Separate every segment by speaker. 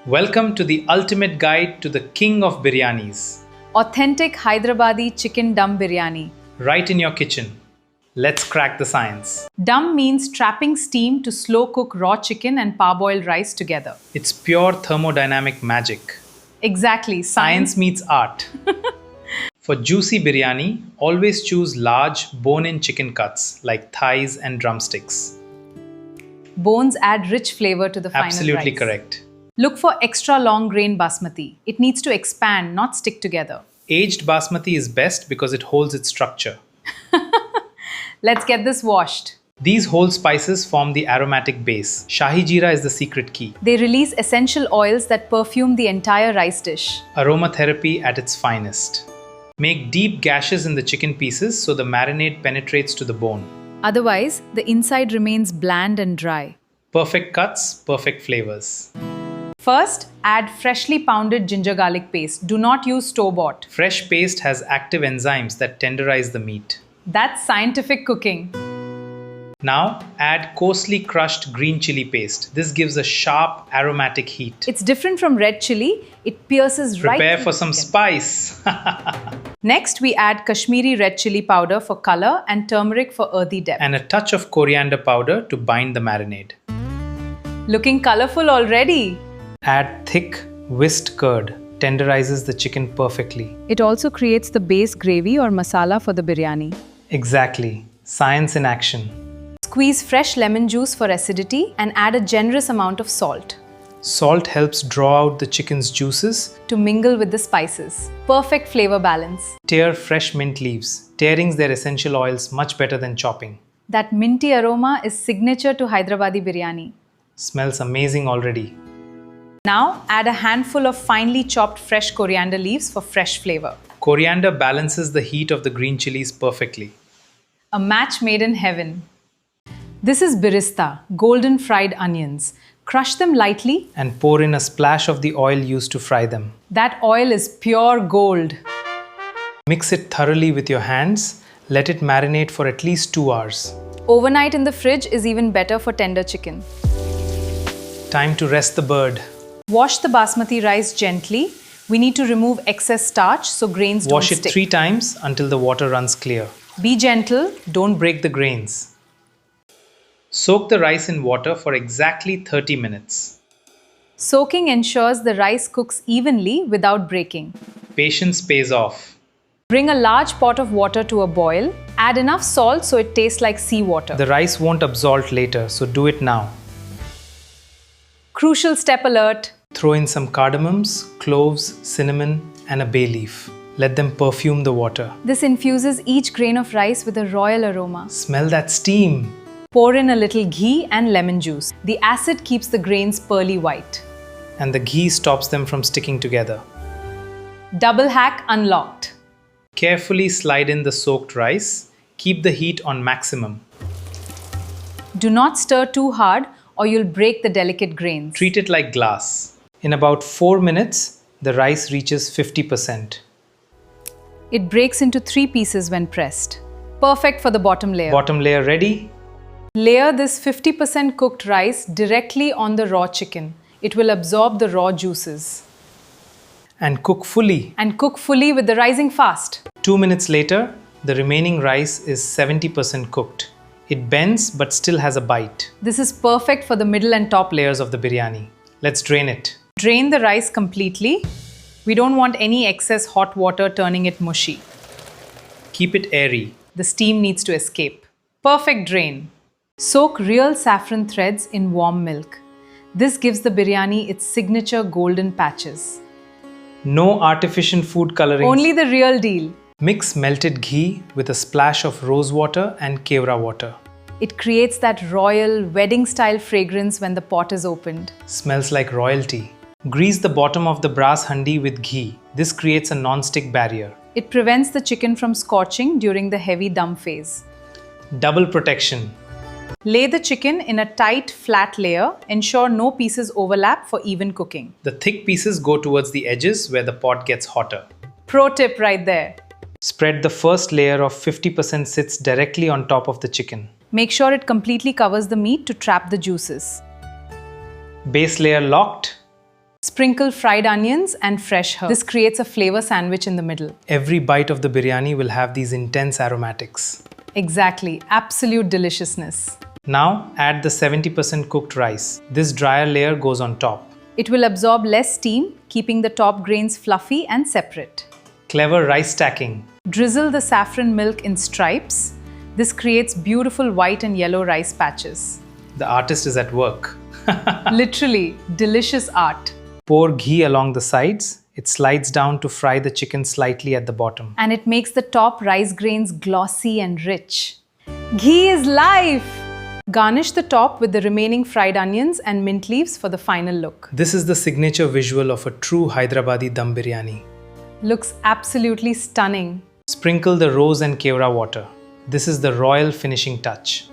Speaker 1: Welcome to the ultimate guide to the king of biryanis.
Speaker 2: Authentic Hyderabadi Chicken Dum Biryani.
Speaker 1: Right in your kitchen. Let's crack the science.
Speaker 2: Dum means trapping steam to slow cook raw chicken and parboiled rice together.
Speaker 1: It's pure thermodynamic magic.
Speaker 2: Exactly,
Speaker 1: Science meets art. For juicy biryani, always choose large bone-in chicken cuts like thighs and drumsticks.
Speaker 2: Bones add rich flavor to the final rice.
Speaker 1: Absolutely correct.
Speaker 2: Look for extra long grain basmati. It needs to expand, not stick together.
Speaker 1: Aged basmati is best because it holds its structure.
Speaker 2: Let's get this washed.
Speaker 1: These whole spices form the aromatic base. Shahi jeera is the secret key.
Speaker 2: They release essential oils that perfume the entire rice dish.
Speaker 1: Aromatherapy at its finest. Make deep gashes in the chicken pieces so the marinade penetrates to the bone.
Speaker 2: Otherwise, the inside remains bland and dry.
Speaker 1: Perfect cuts, perfect flavors.
Speaker 2: First, add freshly pounded ginger garlic paste. Do not use store-bought.
Speaker 1: Fresh paste has active enzymes that tenderize the meat.
Speaker 2: That's scientific cooking.
Speaker 1: Now, add coarsely crushed green chili paste. This gives a sharp, aromatic heat.
Speaker 2: It's different from red chili. It pierces right
Speaker 1: Prepare
Speaker 2: through
Speaker 1: for
Speaker 2: the
Speaker 1: some
Speaker 2: chicken.
Speaker 1: spice.
Speaker 2: Next, we add Kashmiri red chili powder for color and turmeric for earthy depth.
Speaker 1: And a touch of coriander powder to bind the marinade.
Speaker 2: Looking colorful already.
Speaker 1: Add thick, whisked curd. Tenderizes the chicken perfectly.
Speaker 2: It also creates the base gravy or masala for the biryani.
Speaker 1: Exactly. Science in action.
Speaker 2: Squeeze fresh lemon juice for acidity and add a generous amount of salt
Speaker 1: Salt helps draw out the chicken's juices.
Speaker 2: to mingle with the spices. Perfect flavor balance.
Speaker 1: Tear fresh mint leaves. Tearing their essential oils much better than chopping.
Speaker 2: That minty aroma is signature to Hyderabadi biryani.
Speaker 1: Smells amazing already.
Speaker 2: Now, add a handful of finely chopped fresh coriander leaves for fresh flavor.
Speaker 1: Coriander balances the heat of the green chilies perfectly.
Speaker 2: A match made in heaven. This is birista, golden fried onions. Crush them lightly.
Speaker 1: And pour in a splash of the oil used to fry them.
Speaker 2: That oil is pure gold.
Speaker 1: Mix it thoroughly with your hands. Let it marinate for at least 2 hours.
Speaker 2: Overnight in the fridge is even better for tender chicken.
Speaker 1: Time to rest the bird.
Speaker 2: Wash the basmati rice gently. We need to remove excess starch so grains
Speaker 1: Wash
Speaker 2: don't
Speaker 1: it
Speaker 2: stick.
Speaker 1: 3 times until the water runs clear.
Speaker 2: Be gentle.
Speaker 1: Don't break the grains. Soak the rice in water for exactly 30 minutes.
Speaker 2: Soaking ensures the rice cooks evenly without breaking.
Speaker 1: Patience pays off.
Speaker 2: Bring a large pot of water to a boil. Add enough salt so it tastes like seawater.
Speaker 1: The rice won't absorb later, so do it now.
Speaker 2: Crucial step alert.
Speaker 1: Throw in some cardamoms, cloves, cinnamon, and a bay leaf. Let them perfume the water.
Speaker 2: This infuses each grain of rice with a royal aroma.
Speaker 1: Smell that steam.
Speaker 2: Pour in a little ghee and lemon juice. The acid keeps the grains pearly white.
Speaker 1: And the ghee stops them from sticking together.
Speaker 2: Double hack unlocked.
Speaker 1: Carefully slide in the soaked rice. Keep the heat on maximum.
Speaker 2: Do not stir too hard or you'll break the delicate grains.
Speaker 1: Treat it like glass. In about 4 minutes, the rice reaches 50%.
Speaker 2: It breaks into 3 pieces when pressed. Perfect for the bottom layer.
Speaker 1: Bottom layer ready?
Speaker 2: Layer this 50% cooked rice directly on the raw chicken. It will absorb the raw juices.
Speaker 1: And cook fully.
Speaker 2: And cook fully with the rising fast.
Speaker 1: 2 minutes later, the remaining rice is 70% cooked. It bends but still has a bite.
Speaker 2: This is perfect for the middle and top
Speaker 1: Layers of the biryani. Let's drain it.
Speaker 2: Drain the rice completely. We don't want any excess hot water turning it mushy.
Speaker 1: Keep it airy.
Speaker 2: The steam needs to escape. Perfect drain. Soak real saffron threads in warm milk. This gives the biryani its signature golden patches.
Speaker 1: No artificial food coloring.
Speaker 2: Only the real deal.
Speaker 1: Mix melted ghee with a splash of rose water and kevra water.
Speaker 2: It creates that royal, wedding-style fragrance when the pot is opened.
Speaker 1: Smells like royalty. Grease the bottom of the brass handi with ghee. This creates a non-stick barrier.
Speaker 2: It prevents the chicken from scorching during the heavy dum phase.
Speaker 1: Double protection.
Speaker 2: Lay the chicken in a tight, flat layer. Ensure no pieces overlap for even cooking.
Speaker 1: The thick pieces go towards the edges where the pot gets hotter.
Speaker 2: Pro tip right there.
Speaker 1: Spread the first layer of 50% sits directly on top of the chicken.
Speaker 2: Make sure it completely covers the meat to trap the juices.
Speaker 1: Base layer locked.
Speaker 2: Sprinkle fried onions and fresh herbs. This creates a flavor sandwich in the middle.
Speaker 1: Every bite of the biryani will have these intense aromatics.
Speaker 2: Exactly, absolute deliciousness.
Speaker 1: Now add the 70% cooked rice. This drier layer goes on top.
Speaker 2: It will absorb less steam, keeping the top grains fluffy and separate.
Speaker 1: Clever rice stacking.
Speaker 2: Drizzle the saffron milk in stripes. This creates beautiful white and yellow rice patches.
Speaker 1: The artist is at work.
Speaker 2: Literally, delicious art.
Speaker 1: Pour ghee along the sides. It slides down to fry the chicken slightly at the bottom.
Speaker 2: And it makes the top rice grains glossy and rich. Ghee is life! Garnish the top with the remaining fried onions and mint leaves for the final look.
Speaker 1: This is the signature visual of a true Hyderabadi Dum Biryani.
Speaker 2: Looks absolutely stunning.
Speaker 1: Sprinkle the rose and kevra water. This is the royal finishing touch.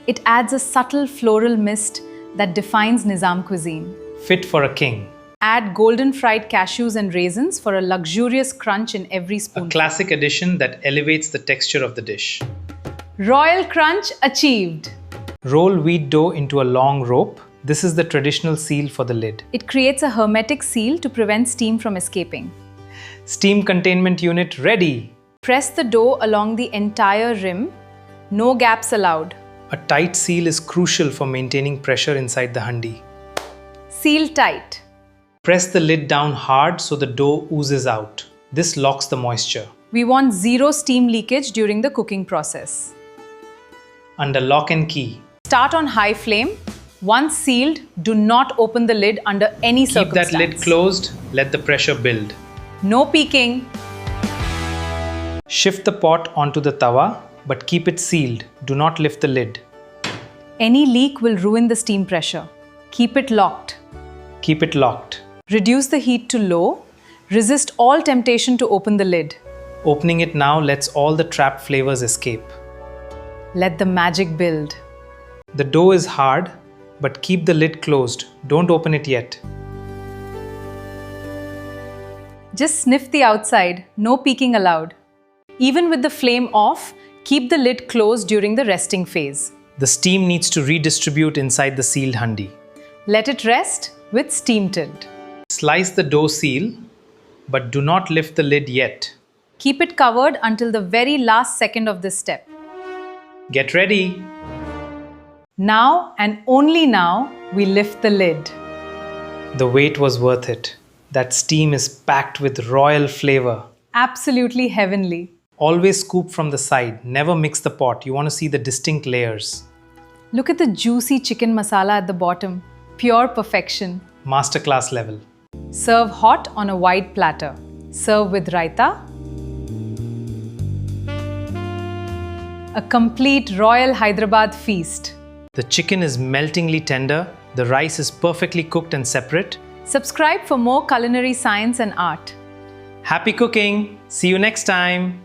Speaker 2: It adds a subtle floral mist that defines Nizam cuisine.
Speaker 1: Fit for a king.
Speaker 2: Add golden fried cashews and raisins for a luxurious crunch in every spoonful.
Speaker 1: A classic addition that elevates the texture of the dish.
Speaker 2: Royal crunch achieved.
Speaker 1: Roll wheat dough into a long rope. This is the traditional seal for the lid.
Speaker 2: It creates a hermetic seal to prevent steam from escaping.
Speaker 1: Steam containment unit ready.
Speaker 2: Press the dough along the entire rim. No gaps allowed.
Speaker 1: A tight seal is crucial for maintaining pressure inside the handi.
Speaker 2: Seal tight.
Speaker 1: Press the lid down hard so the dough oozes out. This locks the moisture.
Speaker 2: We want zero steam leakage during the cooking process.
Speaker 1: Under lock and key.
Speaker 2: Start on high flame. Once sealed, do not open the lid under any circumstance.
Speaker 1: Keep that lid closed. Let the pressure build.
Speaker 2: No peeking.
Speaker 1: Shift the pot onto the tawa, but keep it sealed. Do not lift the lid.
Speaker 2: Any leak will ruin the steam pressure. Keep it locked.
Speaker 1: Keep it locked.
Speaker 2: Reduce the heat to low. Resist all temptation to open the lid.
Speaker 1: Opening it now lets all the trapped flavors escape.
Speaker 2: Let the magic build.
Speaker 1: The dough is hard, but keep the lid closed. Don't open it yet.
Speaker 2: Just sniff the outside. No peeking allowed. Even with the flame off, keep the lid closed during the resting phase.
Speaker 1: The steam needs to redistribute inside the sealed handi.
Speaker 2: Let it rest with steam tilt.
Speaker 1: Slice the dough seal, but do not lift the lid yet.
Speaker 2: Keep it covered until the very last second of this step.
Speaker 1: Get ready.
Speaker 2: Now and only now, we lift the lid.
Speaker 1: The wait was worth it. That steam is packed with royal flavor.
Speaker 2: Absolutely heavenly.
Speaker 1: Always scoop from the side. Never mix the pot. You want to see the distinct layers.
Speaker 2: Look at the juicy chicken masala at the bottom. Pure perfection.
Speaker 1: Masterclass level.
Speaker 2: Serve hot on a wide platter. Serve with raita. A complete Royal Hyderabad feast.
Speaker 1: The chicken is meltingly tender. The rice is perfectly cooked and separate.
Speaker 2: Subscribe for more culinary science and art.
Speaker 1: Happy cooking! See you next time!